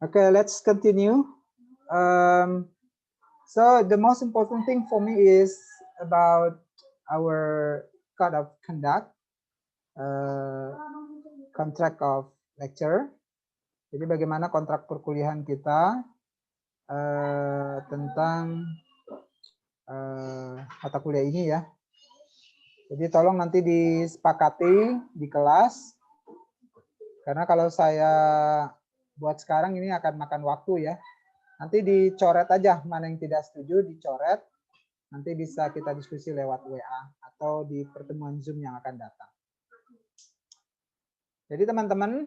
Okay, let's continue. So the most important thing for me is about our code of conduct, contract of lecture. Jadi bagaimana kontrak perkuliahan kita tentang mata kuliah ini ya. Jadi tolong nanti disepakati di kelas, karena kalau saya buat sekarang ini akan makan waktu ya. Nanti dicoret aja, mana yang tidak setuju dicoret, nanti bisa kita diskusi lewat WA atau di pertemuan Zoom yang akan datang. Jadi teman-teman,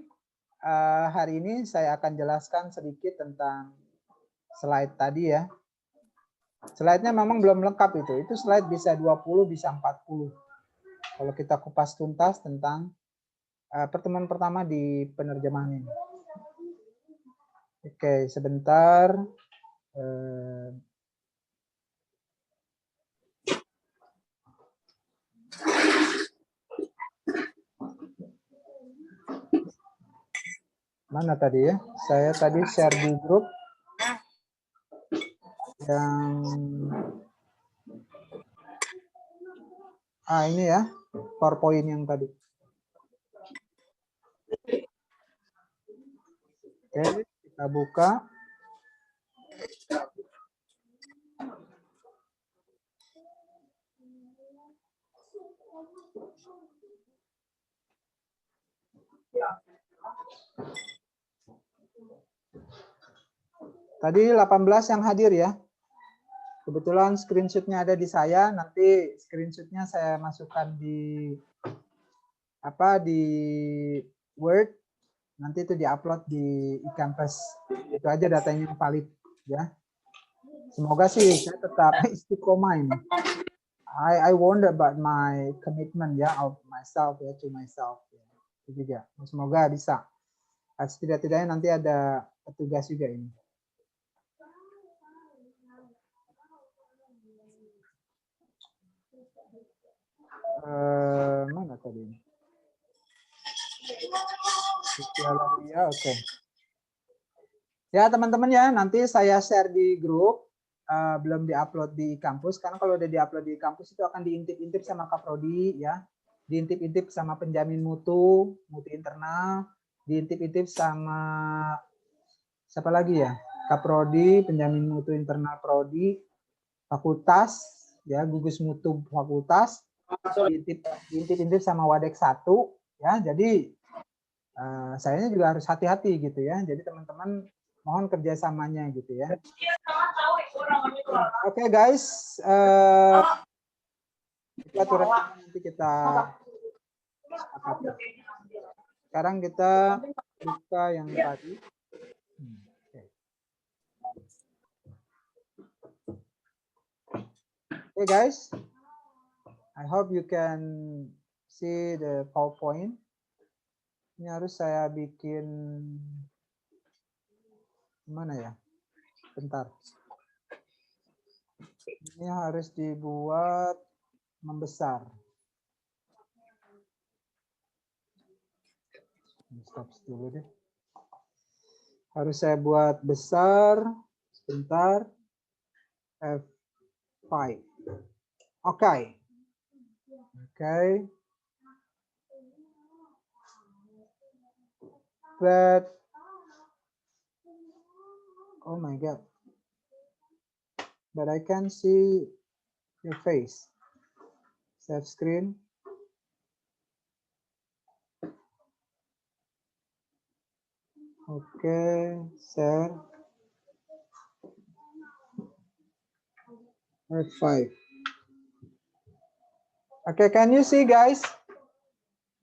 hari ini saya akan jelaskan sedikit tentang slide tadi ya. Slide-nya memang belum lengkap itu slide bisa 20, bisa 40. Kalau kita kupas tuntas tentang pertemuan pertama di penerjemahan ini. Oke, sebentar. Mana tadi ya? Saya tadi share di grup yang ini ya, PowerPoint yang tadi. Oke, kita buka. Tadi 18 yang hadir ya. Kebetulan screenshot-nya ada di saya, nanti screenshot-nya saya masukkan di di Word, nanti itu diupload di eCampus. Itu aja datanya yang valid ya. Semoga sih saya tetap istiqomah ini. I wonder about my commitment ya, of myself ya, to myself ya. Itu juga. Semoga bisa. Setidak-tidaknya nanti ada petugas juga ini. Mana tadi? Oke. Ya teman-teman ya, nanti saya share di grup, belum diupload di kampus, karena kalau udah diupload di kampus itu akan diintip-intip sama Kaprodi ya, diintip-intip sama penjamin mutu internal, diintip-intip sama siapa lagi ya, Kaprodi, penjamin mutu internal Prodi, fakultas ya, gugus mutu fakultas, diintip-intip sama Wadek 1 ya. Jadi sayanya juga harus hati-hati gitu ya. Jadi teman-teman mohon kerjasamanya gitu ya. Oke guys, kita nanti kita sekarang kita buka yang tadi. Okay guys, I hope you can see the PowerPoint. Ini harus saya bikin mana ya? Bentar. Ini harus dibuat membesar. Stop dulu deh. Harus saya buat besar. Sebentar. F5. Oke. Oke. But oh my god. But I can see your face. Save screen. Okay, share. F5. Okay, can you see guys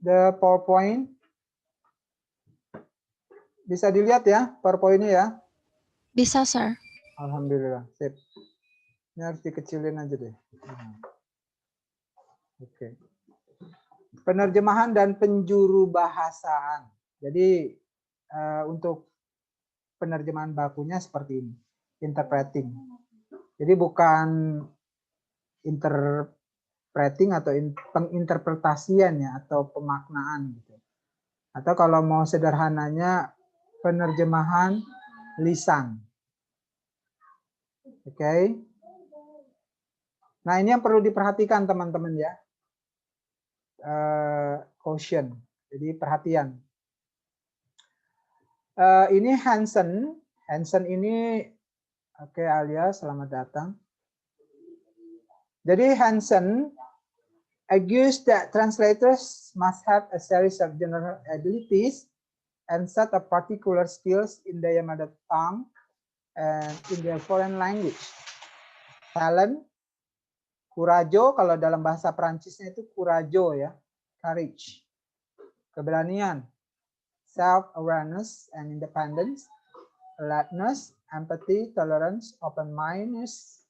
the PowerPoint? Bisa dilihat ya PowerPoint-nya ya? Bisa, sir. Alhamdulillah, sip. Ini harus dikecilin aja deh. Oke. Penerjemahan dan penjuru bahasaan. Jadi untuk penerjemahan bakunya seperti ini, interpreting. Jadi bukan interpreting atau penginterpretasian ya, atau pemaknaan gitu. Atau kalau mau sederhananya penerjemahan lisan. Oke. Nah, ini yang perlu diperhatikan teman-teman ya. Caution. Jadi perhatian. Ini Hansen. Hansen ini, oke Alia, selamat datang. Jadi Hansen argues that translators must have a series of general abilities and set of particular skills in their mother tongue and in their foreign language. Talent, courage, kalau dalam bahasa Perancisnya itu courage ya, courage. Keberanian, self-awareness and independence, alertness, empathy, tolerance, open-mindedness,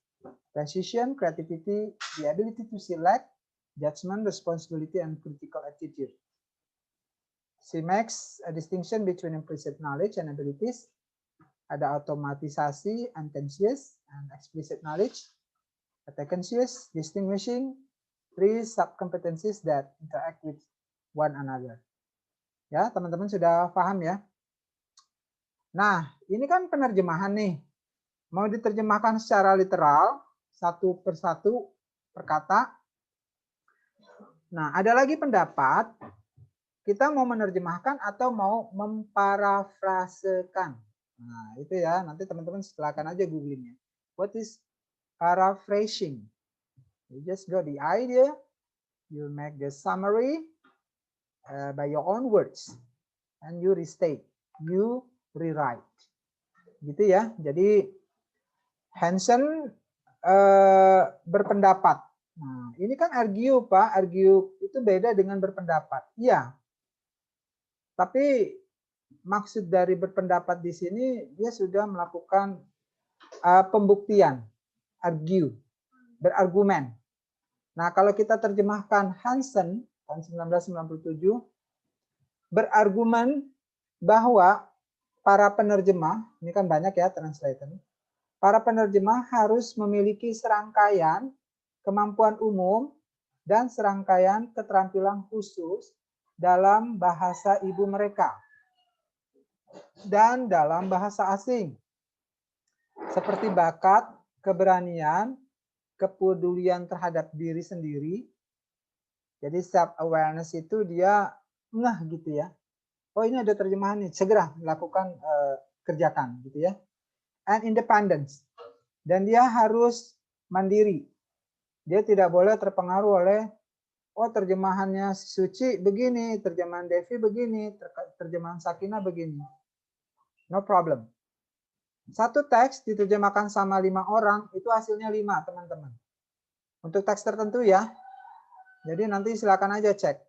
precision, creativity, the ability to select, judgment, responsibility, and critical attitude. She makes a distinction between implicit knowledge and abilities. Ada automatisasi, unconscious, and explicit knowledge. Attention, distinguishing three subcompetencies that interact with one another. Ya, teman-teman sudah paham ya? Nah, ini kan penerjemahan nih. Mau diterjemahkan secara literal, satu persatu per kata. Nah, ada lagi pendapat, kita mau menerjemahkan atau mau memparafrasekan. Nah, itu ya, nanti teman-teman silakan aja googlingnya. What is paraphrasing? You just got the idea, you make the summary by your own words, and you restate, you rewrite. Gitu ya, jadi Hansen berpendapat. Nah, ini kan argue, Pak. Argue itu beda dengan berpendapat. Iya. Tapi maksud dari berpendapat di sini, dia sudah melakukan pembuktian. Argue. Berargumen. Nah, kalau kita terjemahkan Hansen, tahun 1997, berargumen bahwa para penerjemah, ini kan banyak ya translator, para penerjemah harus memiliki serangkaian kemampuan umum dan serangkaian keterampilan khusus dalam bahasa ibu mereka dan dalam bahasa asing. Seperti bakat, keberanian, kepedulian terhadap diri sendiri. Jadi self-awareness itu dia ngeh gitu ya. Oh ini ada terjemahan nih, segera lakukan, kerjakan gitu ya. And independence. Dan dia harus mandiri. Dia tidak boleh terpengaruh oleh, oh terjemahannya Suci begini, terjemahan Devi begini, terjemahan Sakina begini. No problem. Satu teks diterjemahkan sama 5 orang, itu hasilnya 5 teman-teman. Untuk teks tertentu ya. Jadi nanti silakan aja cek.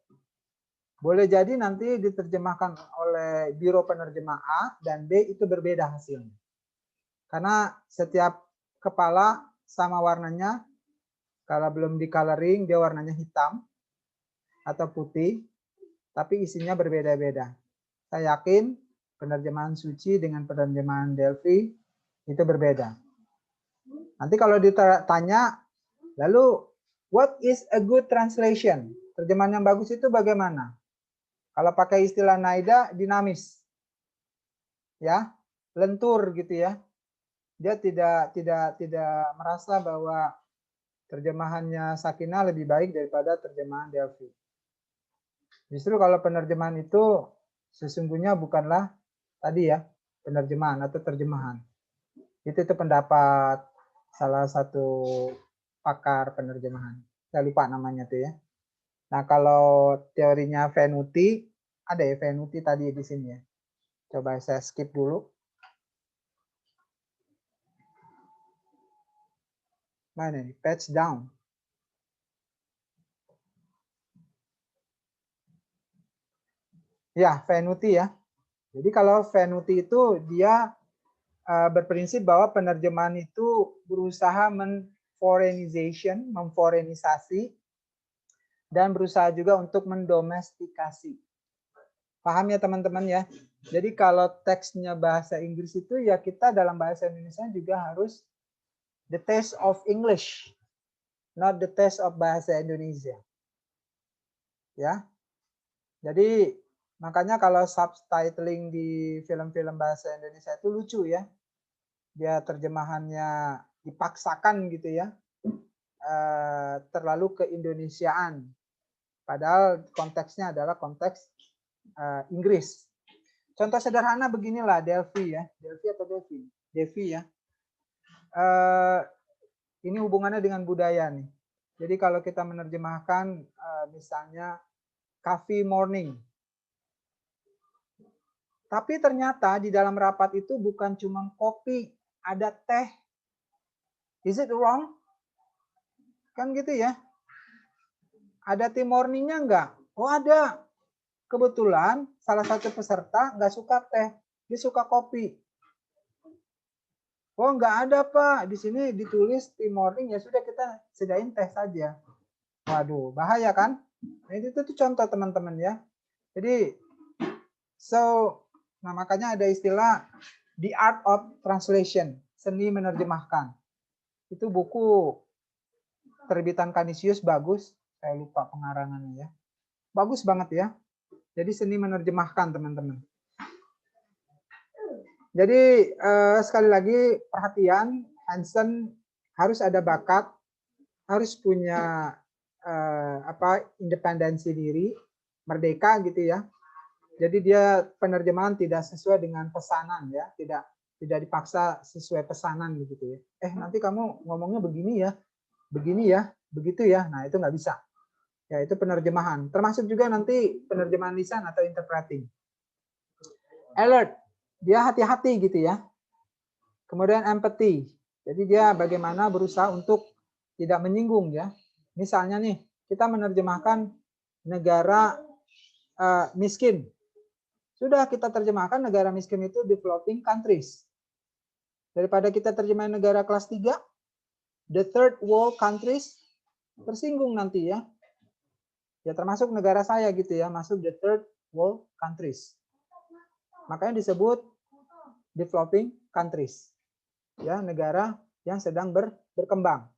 Boleh jadi nanti diterjemahkan oleh biro penerjemah A dan B itu berbeda hasilnya. Karena setiap kepala sama warnanya, kalau belum di coloring dia warnanya hitam atau putih, tapi isinya berbeda-beda. Saya yakin penerjemahan Suci dengan penerjemahan Delphi itu berbeda. Nanti kalau ditanya, lalu what is a good translation? Terjemahan yang bagus itu bagaimana? Kalau pakai istilah Naida, dinamis. Ya, lentur gitu ya. Dia tidak merasa bahwa terjemahannya Sakina lebih baik daripada terjemahan Delphi. Justru kalau penerjemahan itu sesungguhnya bukanlah tadi ya, penerjemahan atau terjemahan. Itu pendapat salah satu pakar penerjemahan. Saya lupa namanya tuh ya. Nah, kalau teorinya Venuti, ada ya Venuti tadi di sini ya. Coba saya skip dulu. Mana nih? Page down. Ya, Venuti ya. Jadi kalau Venuti itu dia berprinsip bahwa penerjemahan itu berusaha memforenisasi, dan berusaha juga untuk mendomestikasi. Paham ya teman-teman ya? Jadi kalau teksnya bahasa Inggris itu ya kita dalam bahasa Indonesia juga harus the taste of English, not the taste of bahasa Indonesia. Ya. Jadi Makanya kalau subtitling di film-film bahasa Indonesia itu lucu ya. Dia terjemahannya dipaksakan gitu ya. Terlalu keindonesiaan. Padahal konteksnya adalah konteks Inggris. Contoh sederhana beginilah Delphi ya. Delphi atau Delphi? Delphi ya. Ini hubungannya dengan budaya nih. Jadi kalau kita menerjemahkan misalnya coffee morning. Tapi ternyata di dalam rapat itu bukan cuma kopi, ada teh. Is it wrong? Kan gitu ya. Ada tea morningnya enggak? Oh ada. Kebetulan salah satu peserta nggak suka teh, dia suka kopi. Oh nggak ada Pak, di sini ditulis tea morning, ya sudah kita sediain teh saja. Waduh, bahaya kan? Nah, itu tuh contoh teman-teman ya. Jadi, nah makanya ada istilah The Art of Translation, seni menerjemahkan. Itu buku terbitan Kanisius, bagus. Saya lupa pengarangannya ya. Bagus banget ya. Jadi seni menerjemahkan teman-teman. Jadi sekali lagi perhatian, Hansen harus ada bakat, harus punya independensi diri, merdeka gitu ya. Jadi dia penerjemahan tidak sesuai dengan pesanan ya, tidak dipaksa sesuai pesanan begitu ya. Nanti kamu ngomongnya begini ya, begitu ya. Nah itu nggak bisa. Ya itu penerjemahan. Termasuk juga nanti penerjemahan lisan atau interpreting. Alert, dia hati-hati gitu ya. Kemudian empathy. Jadi dia bagaimana berusaha untuk tidak menyinggung ya. Misalnya nih, kita menerjemahkan negara miskin. Sudah kita terjemahkan negara miskin itu developing countries. Daripada kita terjemahin negara kelas 3, the third world countries, tersinggung nanti ya. Ya termasuk negara saya gitu ya, masuk the third world countries. Makanya disebut developing countries. Ya, negara yang sedang berkembang.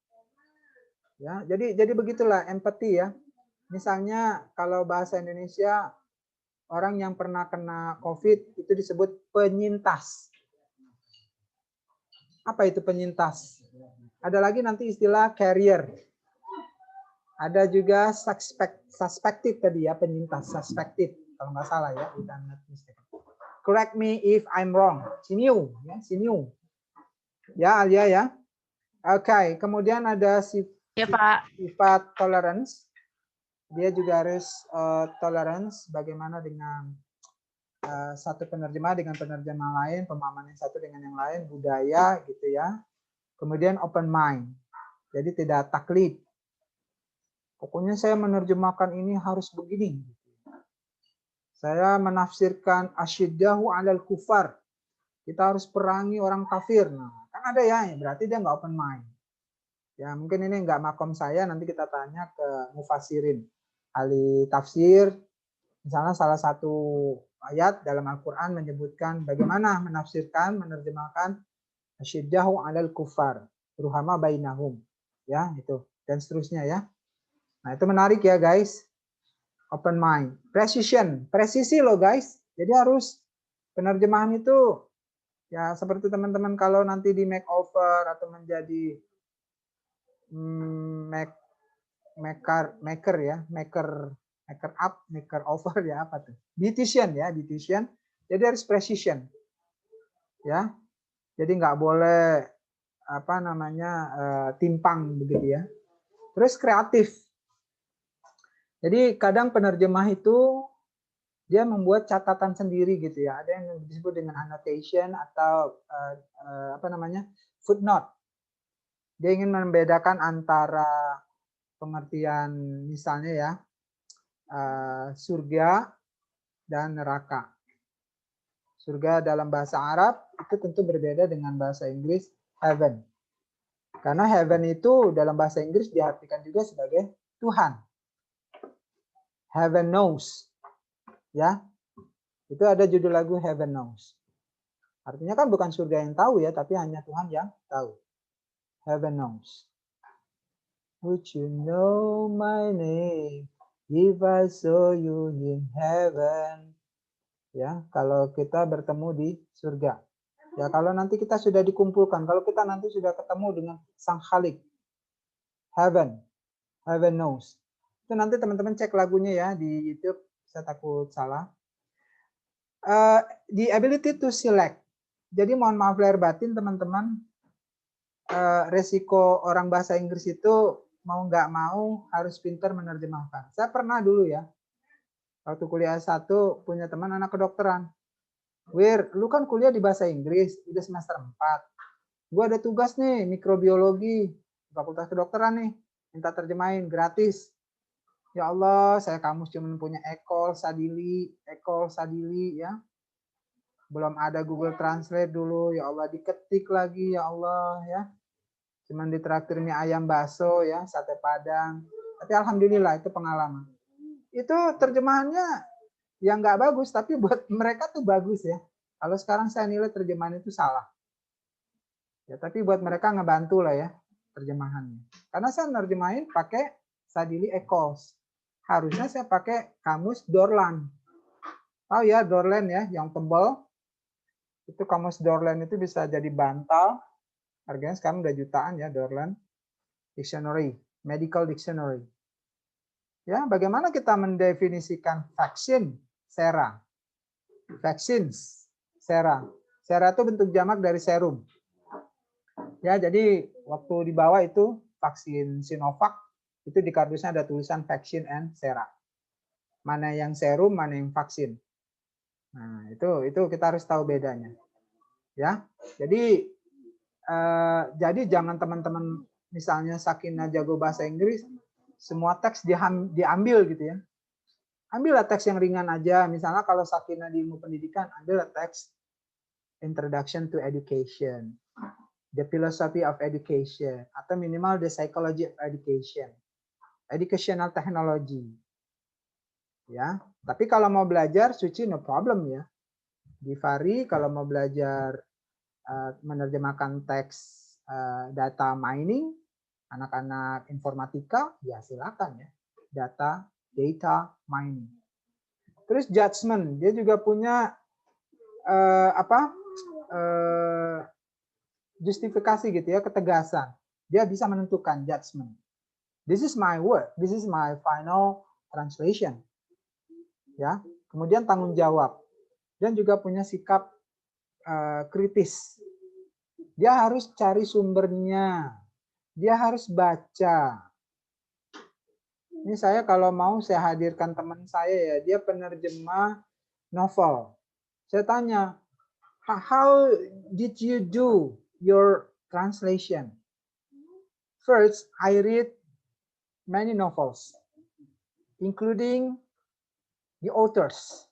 Ya, jadi begitulah empati ya. Misalnya kalau bahasa Indonesia, orang yang pernah kena COVID itu disebut penyintas. Apa itu penyintas? Ada lagi nanti istilah carrier. Ada juga suspected tadi ya, penyintas, suspected kalau nggak salah ya. Correct me if I'm wrong. Siniu, ya, siniu. Ya, Alia ya. Oke, kemudian ada sifat tolerance. Dia juga harus tolerance bagaimana dengan satu penerjemah dengan penerjemah lain, pemahaman yang satu dengan yang lain, budaya gitu ya. Kemudian open mind. Jadi tidak taklid. Pokoknya saya menerjemahkan ini harus begini. Saya menafsirkan asyiddahu alal kufar. Kita harus perangi orang kafir. Nah, kan ada ya, berarti dia nggak open mind. Ya mungkin ini nggak makom saya, nanti kita tanya ke mufasirin, ahli tafsir. Misalnya salah satu ayat dalam Al-Quran menyebutkan bagaimana menafsirkan, menerjemahkan asyiddahu alal kufar, ruhama bainahum, ya itu dan seterusnya ya. Nah itu menarik ya guys, open mind, precision, presisi loh guys. Jadi harus penerjemahan itu ya seperti teman-teman kalau nanti di makeover atau menjadi maker up, maker over ya apa tuh? Beautician ya, beautician. Jadi harus precision. Ya. Jadi nggak boleh apa namanya timpang begitu ya. Terus kreatif. Jadi kadang penerjemah itu dia membuat catatan sendiri gitu ya. Ada yang disebut dengan annotation atau apa namanya? Footnote. Dia ingin membedakan antara pengertian misalnya ya surga dan neraka. Surga dalam bahasa Arab itu tentu berbeda dengan bahasa Inggris heaven. Karena heaven itu dalam bahasa Inggris diartikan juga sebagai Tuhan. Heaven knows. Ya. Itu ada judul lagu Heaven Knows. Artinya kan bukan surga yang tahu ya, tapi hanya Tuhan yang tahu. Heaven knows. Would you know my name if I saw you in heaven? Ya, kalau kita bertemu di surga. Ya, kalau nanti kita sudah dikumpulkan, kalau kita nanti sudah ketemu dengan Sang Khalik, heaven knows. Itu nanti teman-teman cek lagunya ya di YouTube, saya takut salah. The ability to select. Jadi mohon maaf lahir batin teman-teman, resiko orang bahasa Inggris itu mau nggak mau harus pintar menerjemahkan. Saya pernah dulu ya, waktu kuliah S1 punya teman anak kedokteran. Wir, lu kan kuliah di bahasa Inggris, udah semester 4. Gue ada tugas nih, mikrobiologi, fakultas kedokteran nih, minta terjemahin gratis. Ya Allah, saya kamus cuma punya ekol sadili ya. Belum ada Google Translate dulu, ya Allah diketik lagi, ya Allah ya. Cuman ditraktir mie ayam bakso ya, sate padang. Tapi alhamdulillah itu pengalaman. Itu terjemahannya yang nggak bagus, tapi buat mereka tuh bagus ya. Kalau sekarang saya nilai terjemahan itu salah. Ya, tapi buat mereka ngebantu lah ya terjemahannya. Karena saya nerjemahin pakai Sadili Ecos. Harusnya saya pakai kamus Dorland. Tahu ya Dorland ya, yang tebal. Itu kamus Dorland itu bisa jadi bantal. Harganya sekarang udah jutaan ya Dorland. Dictionary, medical dictionary. Ya, bagaimana kita mendefinisikan vaksin sera? Vaccines sera. Sera itu bentuk jamak dari serum. Ya, jadi waktu di bawah itu vaksin Sinovac itu di kardusnya ada tulisan vaccine and sera. Mana yang serum, mana yang vaksin. Nah, itu kita harus tahu bedanya. Ya. Jadi jangan teman-teman misalnya Sakina jago bahasa Inggris, semua teks diambil gitu ya. Ambillah teks yang ringan aja. Misalnya kalau Sakina di ilmu pendidikan, ambillah teks Introduction to Education, The Philosophy of Education, atau minimal The Psychology of Education, Educational Technology. Ya, tapi kalau mau belajar Suci no problem ya. Di Fari kalau mau belajar menerjemahkan teks data mining, anak-anak informatika ya silakan ya. Data mining. Terus judgment, dia juga punya justifikasi gitu ya, ketegasan. Dia bisa menentukan judgment. This is my word, this is my final translation. Ya, kemudian tanggung jawab dan juga punya sikap kritis. Dia harus cari sumbernya, dia harus baca. Ini saya kalau mau saya hadirkan teman saya ya, dia penerjemah novel. Saya tanya, how did you do your translation? First, I read many novels, including the authors.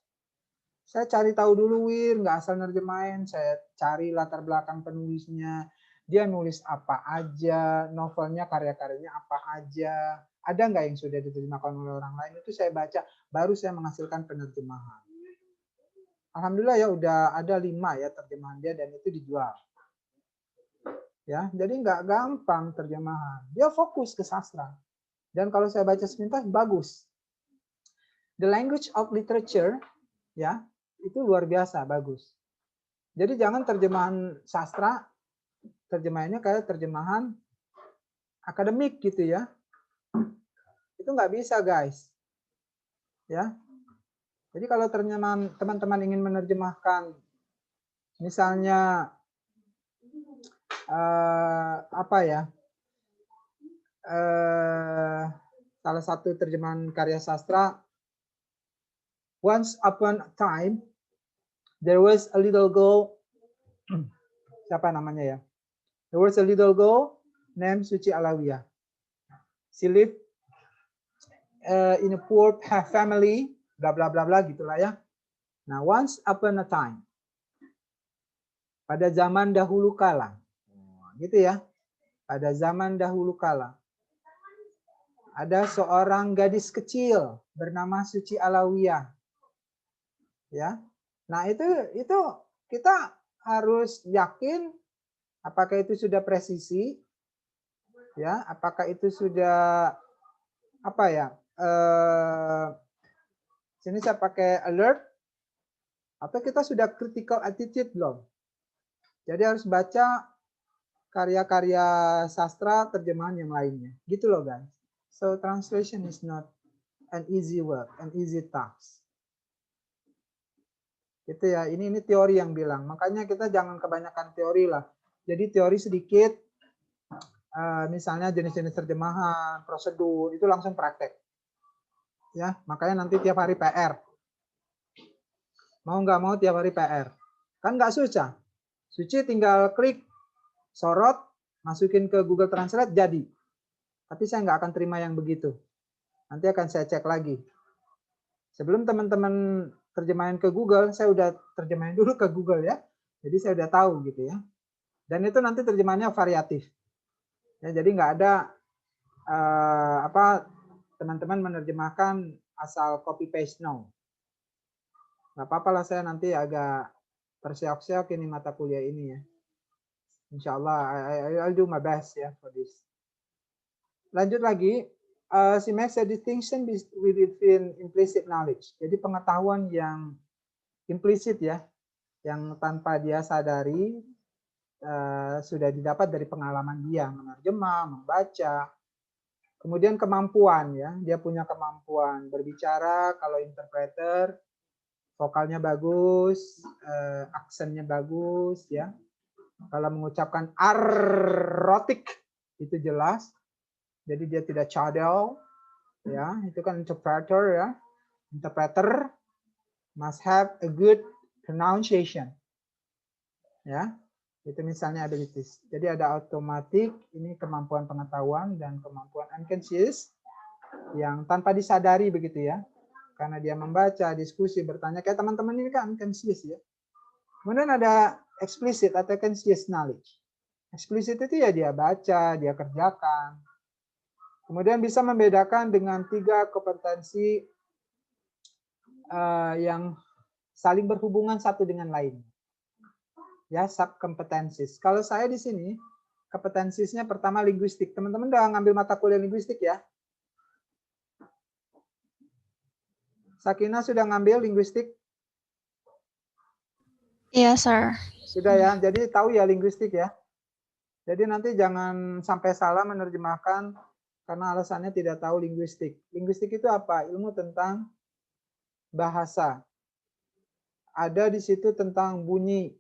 Saya cari tahu dulu, Wir, nggak asal nerjemahin. Saya cari latar belakang penulisnya. Dia nulis apa aja, novelnya, karya-karyanya apa aja. Ada nggak yang sudah diterjemahkan oleh orang lain? Itu saya baca, baru saya menghasilkan penerjemahan. Alhamdulillah ya udah ada 5 ya terjemahan dia dan itu dijual. Ya, jadi nggak gampang terjemahan. Dia fokus ke sastra. Dan kalau saya baca sepintas bagus. The language of literature ya, itu luar biasa bagus. Jadi jangan terjemahan sastra terjemahannya kayak terjemahan akademik gitu ya. Itu nggak bisa, guys. Ya. Jadi kalau terjemahan teman-teman ingin menerjemahkan misalnya apa ya? Salah satu terjemahan karya sastra, Once upon a time there was a little girl, siapa namanya ya? There was a little girl named Suci Alawiyah. She lived in a poor family, bla bla bla bla gitulah ya. Nah, once upon a time, pada zaman dahulu kala, gitu ya. Pada zaman dahulu kala, ada seorang gadis kecil bernama Suci Alawiyah. Ya, nah itu kita harus yakin apakah itu sudah presisi, ya, apakah itu sudah apa ya? Sini saya pakai alert. Atau kita sudah critical attitude belum? Jadi harus baca karya-karya sastra terjemahan yang lainnya. Gitu loh guys. So translation is not an easy work, an easy task. Gitu ya, ini teori yang bilang. Makanya kita jangan kebanyakan teori lah. Jadi teori sedikit, misalnya jenis-jenis terjemahan, prosedur, itu langsung praktek. Ya, makanya nanti tiap hari PR. Mau nggak mau tiap hari PR. Kan nggak susah. Suci tinggal klik, sorot, masukin ke Google Translate, jadi. Tapi saya nggak akan terima yang begitu. Nanti akan saya cek lagi. Sebelum teman-teman terjemahin ke Google, saya udah terjemahin dulu ke Google ya. Jadi saya udah tahu gitu ya. Dan itu nanti terjemahannya variatif. Ya, jadi nggak ada teman-teman menerjemahkan asal copy paste, no. Nggak apa-apa lah, saya nanti agak terseok-seok ini mata kuliah ini ya. Insya Allah, I'll do my best ya for this. Lanjut lagi, she makes a distinction within implicit knowledge. Jadi pengetahuan yang implisit ya, yang tanpa dia sadari sudah didapat dari pengalaman dia menerjemah, membaca. Kemudian kemampuan ya, dia punya kemampuan berbicara kalau interpreter. Vokalnya bagus, aksennya bagus, ya. Kalau mengucapkan arrotik itu jelas, jadi dia tidak cadel, ya. Itu kan interpreter, ya. Interpreter must have a good pronunciation, ya. Itu misalnya abilities. Jadi ada automatic, ini kemampuan pengetahuan dan kemampuan unconscious yang tanpa disadari begitu ya. Karena dia membaca, diskusi, bertanya. Kayak teman-teman ini kan unconscious ya. Kemudian ada explicit atau conscious knowledge. Explicit itu ya dia baca, dia kerjakan. Kemudian bisa membedakan dengan 3 kompetensi yang saling berhubungan satu dengan lain. Ya, subcompetencies. Kalau saya di sini, kompetensisnya pertama linguistik. Teman-teman udah ngambil mata kuliah linguistik ya? Sakina sudah ngambil linguistik? Iya, sir. Sudah ya, jadi tahu ya linguistik ya. Jadi nanti jangan sampai salah menerjemahkan karena alasannya tidak tahu linguistik. Linguistik itu apa? Ilmu tentang bahasa. Ada di situ tentang bunyi.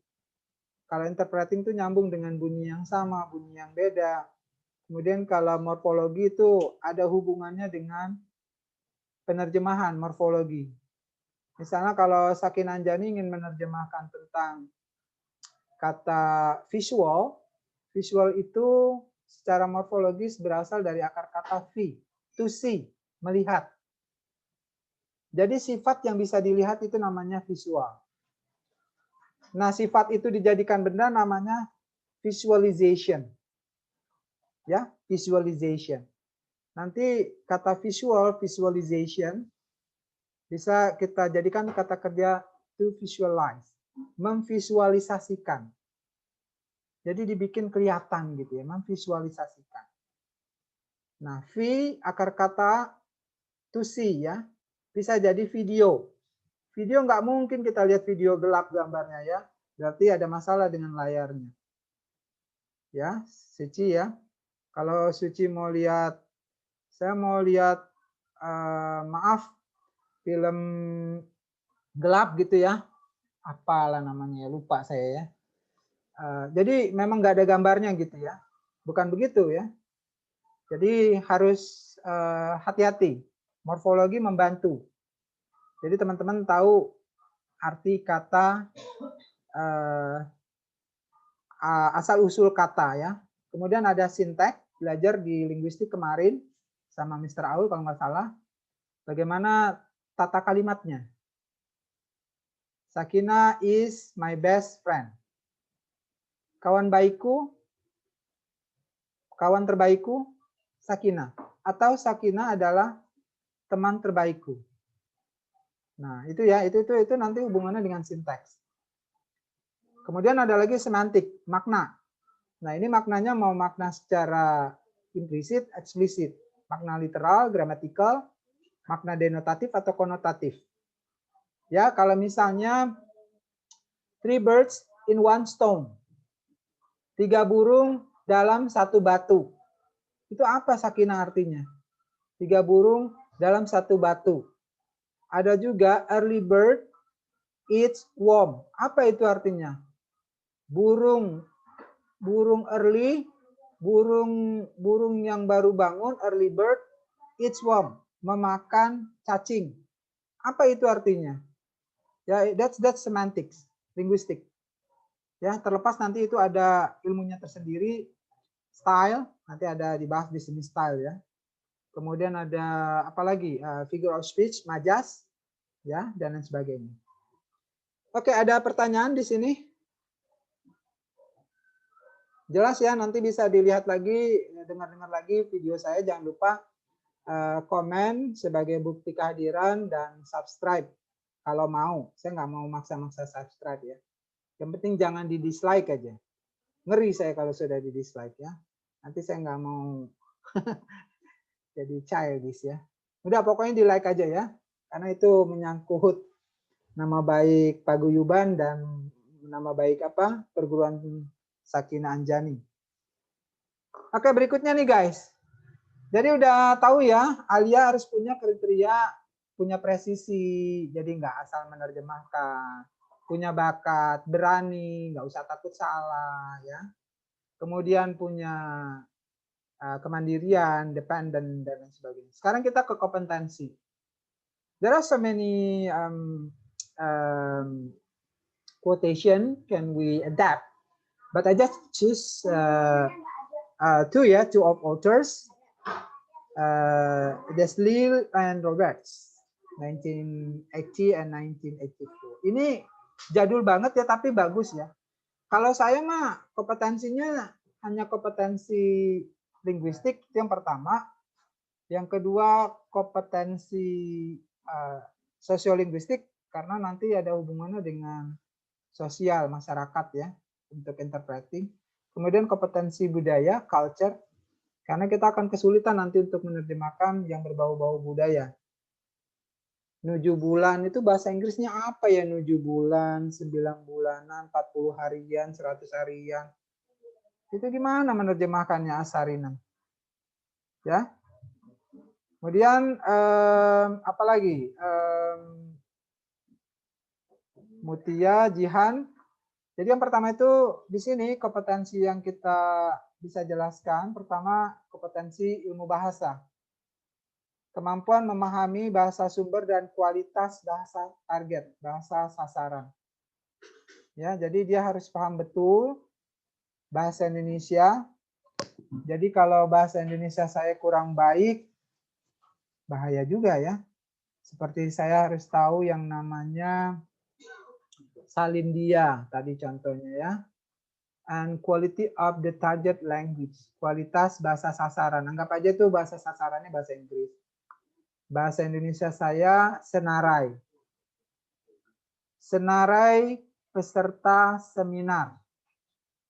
Kalau interpreting itu nyambung dengan bunyi yang sama, bunyi yang beda. Kemudian kalau morfologi itu ada hubungannya dengan penerjemahan morfologi. Misalnya kalau Sakin Anjani ingin menerjemahkan tentang kata visual, visual itu secara morfologis berasal dari akar kata vi, to see, melihat. Jadi sifat yang bisa dilihat itu namanya visual. Nah, sifat itu dijadikan benda namanya visualization. Ya, visualization. Nanti kata visual, visualization bisa kita jadikan kata kerja to visualize, memvisualisasikan. Jadi dibikin kelihatan gitu ya, memvisualisasikan. Nah, V akar kata to see ya, bisa jadi video. Video nggak mungkin kita lihat video gelap gambarnya ya, berarti ada masalah dengan layarnya. Ya, Suci ya. Kalau Suci mau lihat, saya mau lihat, maaf, film gelap gitu ya, apalah namanya ya, lupa saya ya. Jadi memang nggak ada gambarnya gitu ya, bukan begitu ya. Jadi harus hati-hati, morfologi membantu. Jadi teman-teman tahu arti kata, asal-usul kata ya. Kemudian ada sinteks, belajar di linguistik kemarin sama Mr. Aul kalau nggak salah. Bagaimana tata kalimatnya. Sakina is my best friend. Kawan baikku, kawan terbaikku, Sakina. Atau Sakina adalah teman terbaikku. Nah, itu ya, itu nanti hubungannya dengan sinteks. Kemudian ada lagi semantik, makna. Nah, ini maknanya mau makna secara implisit, eksplisit. Makna literal, gramatikal, makna denotatif atau konotatif. Ya, kalau misalnya Three birds in one stone. 3 burung dalam satu batu. Itu apa sakinah artinya? 3 burung dalam satu batu. Ada juga early bird eats worm. Apa itu artinya? Burung early, burung yang baru bangun, early bird eats worm, memakan cacing. Apa itu artinya? Ya, that's semantics, linguistic. Ya, terlepas nanti itu ada ilmunya tersendiri, style, nanti ada dibahas di sini style ya. Kemudian ada apa lagi? Figure of speech, majas, ya, dan lain sebagainya. Oke, ada pertanyaan di sini? Jelas ya, nanti bisa dilihat lagi, dengar-dengar lagi video saya. Jangan lupa komen sebagai bukti kehadiran dan subscribe kalau mau. Saya nggak mau maksa-maksa subscribe ya. Yang penting jangan di dislike aja. Ngeri saya kalau sudah di dislike ya. Nanti saya nggak mau jadi childish ya. Udah pokoknya di like aja ya. Karena itu menyangkut nama baik Paguyuban dan nama baik apa perguruan Sakinah Anjani. Oke, berikutnya nih guys. Jadi udah tahu ya, Alia harus punya kriteria, punya presisi, jadi nggak asal menerjemahkan, punya bakat, berani, nggak usah takut salah, ya. Kemudian punya kemandirian, dependent dan lain sebagainya. Sekarang kita ke kompetensi. There are so many quotation can we adapt, but I just choose two of authors. Deslille and Roberts, 1980 and 1982. Ini jadul banget ya, tapi bagus ya. Kalau saya mah kompetensinya hanya kompetensi linguistik, itu yang pertama. Yang kedua kompetensi sosiolinguistik, karena nanti ada hubungannya dengan sosial masyarakat ya, untuk interpreting. Kemudian kompetensi budaya, culture, karena kita akan kesulitan nanti untuk menerjemahkan yang berbau-bau budaya. 7 bulan itu bahasa Inggrisnya apa ya? 7 bulan, 9 bulanan, 40 harian, 100 harian. Itu gimana menerjemahkannya Asarinan? Ya. Kemudian apa lagi? Mutia, Jihan. Jadi yang pertama itu di sini kompetensi yang kita bisa jelaskan. Pertama, kompetensi ilmu bahasa. Kemampuan memahami bahasa sumber dan kualitas bahasa target, bahasa sasaran. Ya, jadi dia harus paham betul bahasa Indonesia. Jadi kalau bahasa Indonesia saya kurang baik, bahaya juga ya. Seperti saya harus tahu yang namanya Salindia tadi contohnya ya. And quality of the target language, kualitas bahasa sasaran. Anggap aja tuh bahasa sasarannya bahasa Inggris. Bahasa Indonesia saya senarai. Senarai peserta seminar.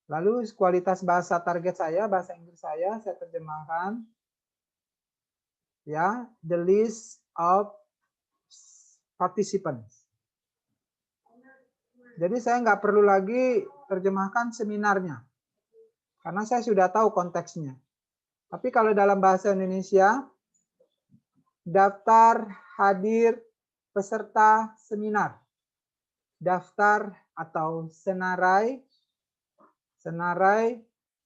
Lalu kualitas bahasa target saya, bahasa Inggris saya terjemahkan ya, the list of participants. Jadi saya nggak perlu lagi terjemahkan seminarnya, karena saya sudah tahu konteksnya. Tapi kalau dalam bahasa Indonesia, daftar hadir peserta seminar, daftar atau senarai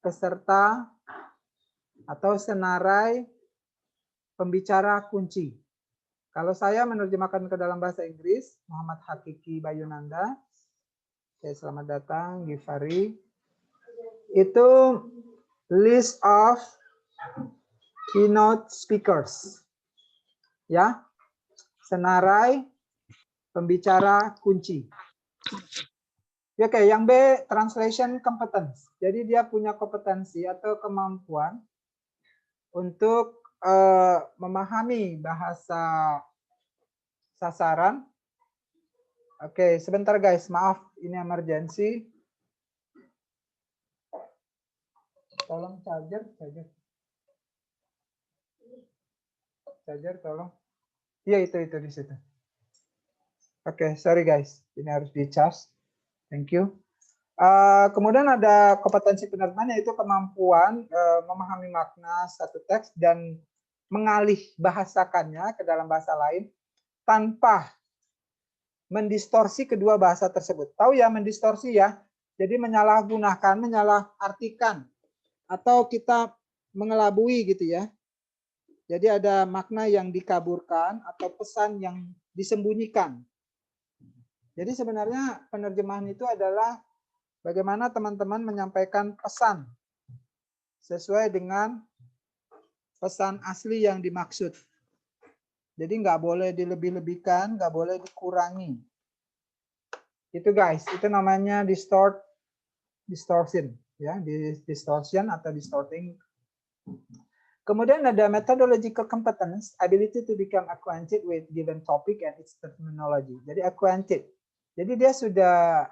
peserta atau senarai pembicara kunci. Kalau saya menerjemahkan ke dalam bahasa Inggris, Muhammad Hakiki Bayunanda, selamat datang, Gifari. Itu list of keynote speakers. Ya. Senarai pembicara kunci. Oke, yang B, translation competence. Jadi dia punya kompetensi atau kemampuan untuk memahami bahasa sasaran. Oke, sebentar guys, maaf, ini emergency. Tolong charger tolong. Iya itu di situ. Oke, sorry guys, ini harus di charge. Thank you. Kemudian ada kompetensi penerjemahan, yaitu kemampuan memahami makna satu teks dan mengalih bahasakannya ke dalam bahasa lain tanpa mendistorsi kedua bahasa tersebut. Tahu ya mendistorsi ya? Jadi menyalahgunakan, menyalahartikan, atau kita mengelabui gitu ya. Jadi ada makna yang dikaburkan atau pesan yang disembunyikan. Jadi sebenarnya penerjemahan itu adalah bagaimana teman-teman menyampaikan pesan sesuai dengan pesan asli yang dimaksud. Jadi nggak boleh dilebih-lebihkan, nggak boleh dikurangi. Itu guys, itu namanya distortion, ya, distortion atau distorting. Kemudian ada methodological competence, ability to become acquainted with given topic and its terminology. Jadi acquainted. Jadi dia sudah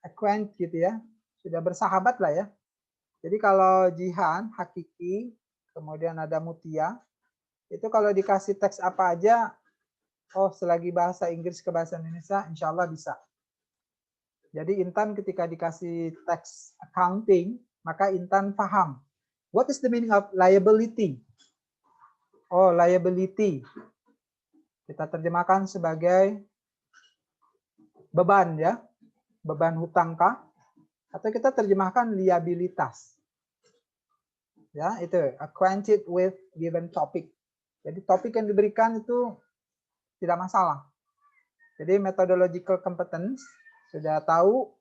acquaint gitu ya, sudah bersahabat lah ya. Jadi kalau Jihan, Hakiki, kemudian ada Mutia, itu kalau dikasih teks apa aja, oh selagi bahasa Inggris ke bahasa Indonesia, insya Allah bisa. Jadi Intan ketika dikasih teks accounting, maka Intan paham. What is the meaning of liability? Oh, liability. Kita terjemahkan sebagai beban ya. Beban hutang kah? Atau kita terjemahkan liabilitas. Ya, itu acquainted with given topic. Jadi topik yang diberikan itu tidak masalah. Jadi methodological competence, sudah tahu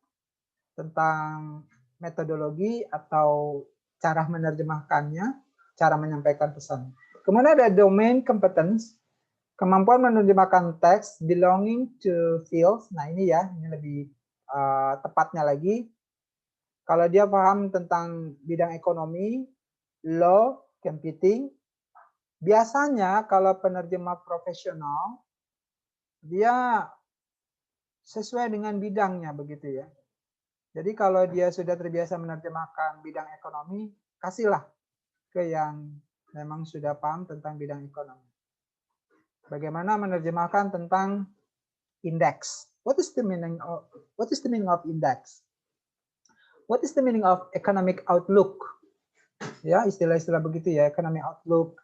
tentang metodologi atau cara menerjemahkannya, cara menyampaikan pesan. Kemudian ada domain competence, kemampuan menerjemahkan teks belonging to fields. Nah ini ya, ini lebih tepatnya lagi. Kalau dia paham tentang bidang ekonomi, law, computing, biasanya kalau penerjemah profesional, dia sesuai dengan bidangnya begitu ya. Jadi kalau dia sudah terbiasa menerjemahkan bidang ekonomi, kasihlah ke yang memang sudah paham tentang bidang ekonomi. Bagaimana menerjemahkan tentang indeks? What is the meaning of index? What is the meaning of economic outlook? Ya, istilah-istilah begitu ya, economic outlook.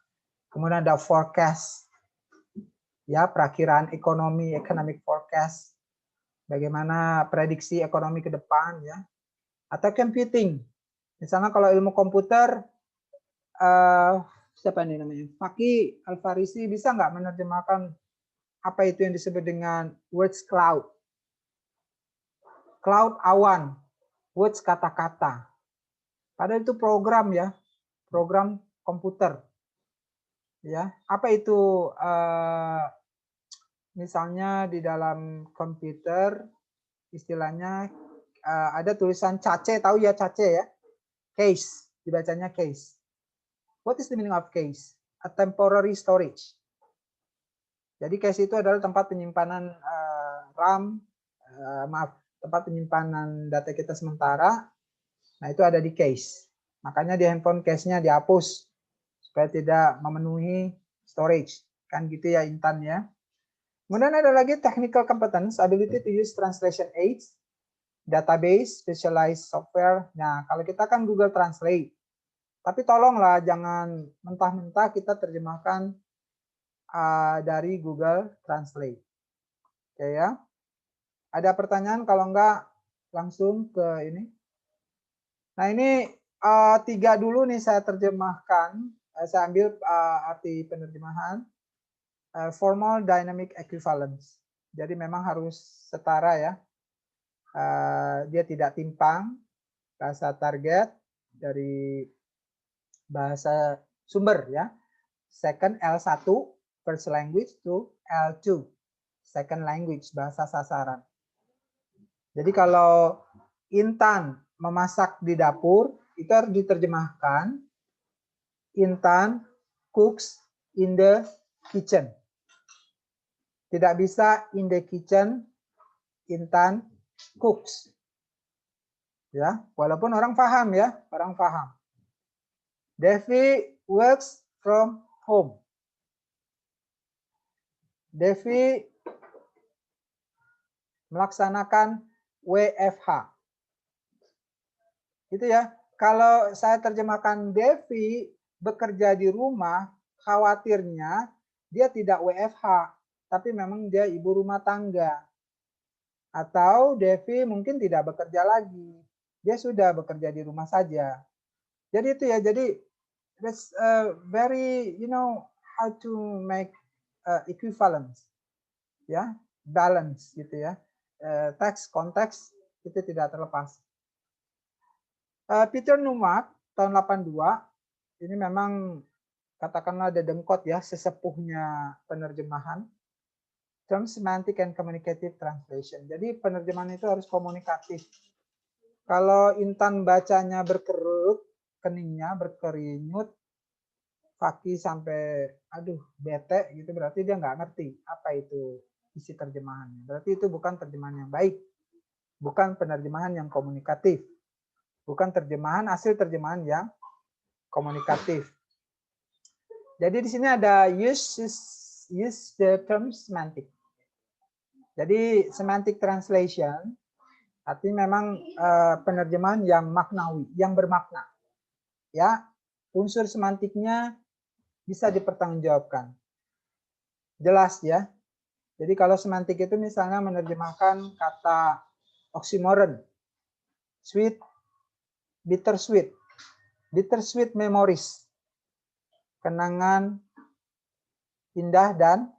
Kemudian ada forecast. Ya, perakiraan ekonomi, economic forecast. Bagaimana prediksi ekonomi ke depan ya. Atau computing. Misalnya kalau ilmu komputer, siapa ini namanya? Fakih Al-Farisi bisa nggak menerjemahkan apa itu yang disebut dengan words cloud? Cloud awan, words kata-kata. Padahal itu program ya, program komputer. Ya, apa itu misalnya di dalam komputer istilahnya ada tulisan cache, tahu ya cache ya? Case, dibacanya case. What is the meaning of case? A temporary storage. Jadi case itu adalah tempat penyimpanan RAM, tempat penyimpanan data kita sementara. Nah itu ada di case. Makanya di handphone case-nya dihapus supaya tidak memenuhi storage. Kan gitu ya Intan ya. Kemudian ada lagi technical competence, ability to use translation aids, database, specialized software. Nah, kalau kita kan Google Translate. Tapi tolonglah jangan mentah-mentah kita terjemahkan dari Google Translate. Oke ya. Ada pertanyaan? Kalau enggak langsung ke ini. Nah, ini 3 dulu nih saya terjemahkan. Saya ambil arti penerjemahan. Formal dynamic equivalence. Jadi memang harus setara ya. Dia tidak timpang. Bahasa target dari bahasa sumber ya. Second L1 first language to L2 second language bahasa sasaran. Jadi kalau Intan memasak di dapur itu harus diterjemahkan Intan cooks in the kitchen. Tidak bisa in the kitchen Intan cooks. Ya, walaupun orang paham ya, orang paham. Devi works from home. Devi melaksanakan WFH. Gitu ya. Kalau saya terjemahkan Devi bekerja di rumah, khawatirnya dia tidak WFH, tapi memang dia ibu rumah tangga. Atau Devi mungkin tidak bekerja lagi. Dia sudah bekerja di rumah saja. Jadi itu ya, jadi that's very, how to make equivalence, ya, balance gitu ya. Teks, konteks itu tidak terlepas. Peter Newmark tahun 82 ini memang katakanlah dedengkot ya, sesepuhnya penerjemahan. Term semantic and communicative translation. Jadi penerjemahan itu harus komunikatif. Kalau Intan bacanya berkerut, keningnya berkerinyut, kaki sampai aduh bete gitu, berarti dia nggak ngerti apa itu isi terjemahannya. Berarti itu bukan terjemahan yang baik, bukan penerjemahan yang komunikatif, bukan terjemahan hasil terjemahan yang komunikatif. Jadi di sini ada use the term semantic. Jadi semantic translation artinya memang penerjemahan yang maknawi, yang bermakna. Ya, unsur semantiknya bisa dipertanggungjawabkan. Jelas ya. Jadi kalau semantik itu misalnya menerjemahkan kata oksimoron, sweet, bittersweet, bittersweet memories, kenangan indah dan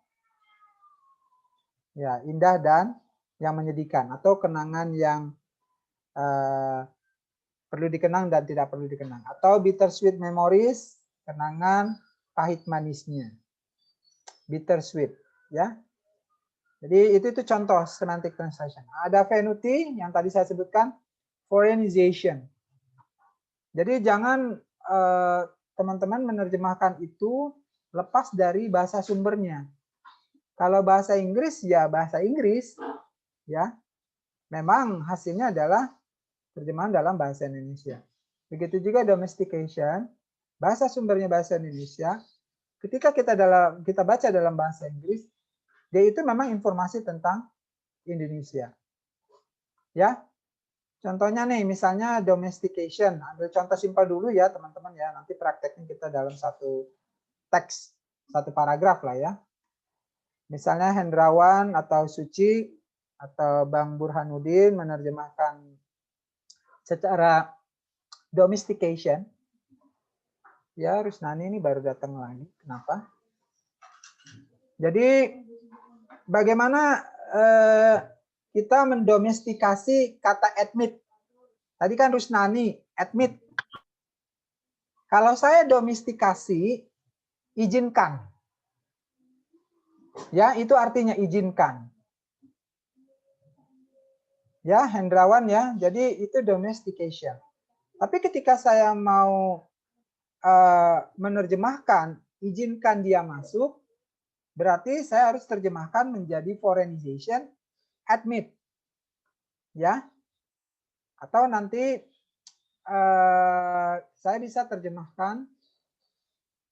yang menyedihkan, atau kenangan yang perlu dikenang dan tidak perlu dikenang, atau bittersweet memories, kenangan pahit manisnya, bittersweet, ya. Jadi itu contoh semantic translation. Ada venuti yang tadi saya sebutkan, foreignization. Jadi jangan teman-teman menerjemahkan itu lepas dari bahasa sumbernya. Kalau bahasa Inggris ya bahasa Inggris, ya. Memang hasilnya adalah terjemahan dalam bahasa Indonesia. Begitu juga domestication, bahasa sumbernya bahasa Indonesia. Ketika kita baca dalam bahasa Inggris, dia itu memang informasi tentang Indonesia. Ya. Contohnya nih, misalnya domestication. Ambil contoh simpel dulu ya, teman-teman ya. Nanti prakteknya kita dalam satu teks, satu paragraf lah ya. Misalnya Hendrawan atau Suci atau Bang Burhanuddin menerjemahkan secara domestication. Ya, Rusnani ini baru datang lagi. Kenapa? Jadi bagaimana kita mendomestikasi kata admit. Tadi kan Rusnani, admit. Kalau saya domestikasi, izinkan. Ya, itu artinya izinkan. Ya, Hendrawan ya. Jadi itu domestication. Tapi ketika saya mau menerjemahkan, izinkan dia masuk, berarti saya harus terjemahkan menjadi foreignization, admit. Ya. Atau nanti saya bisa terjemahkan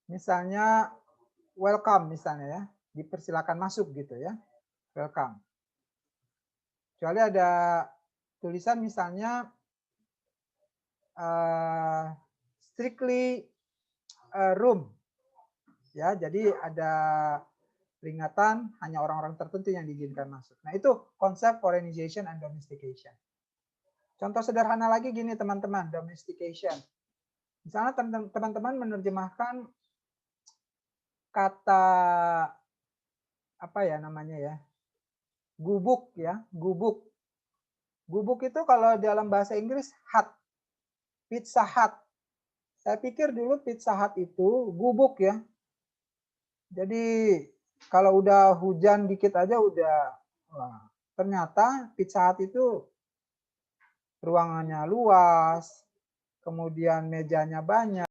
misalnya welcome misalnya ya, dipersilakan masuk gitu ya, welcome. Kecuali ada tulisan misalnya strictly room, ya, jadi ada peringatan hanya orang-orang tertentu yang diizinkan masuk. Nah itu konsep foreignization and domestication. Contoh sederhana lagi gini teman-teman, domestication. Misalnya teman-teman menerjemahkan kata apa ya namanya ya, gubuk ya, gubuk. Gubuk itu kalau dalam bahasa Inggris hut, Pizza Hut. Saya pikir dulu Pizza Hut itu gubuk ya. Jadi kalau udah hujan dikit aja udah, wah, ternyata Pizza Hut itu ruangannya luas, kemudian mejanya banyak.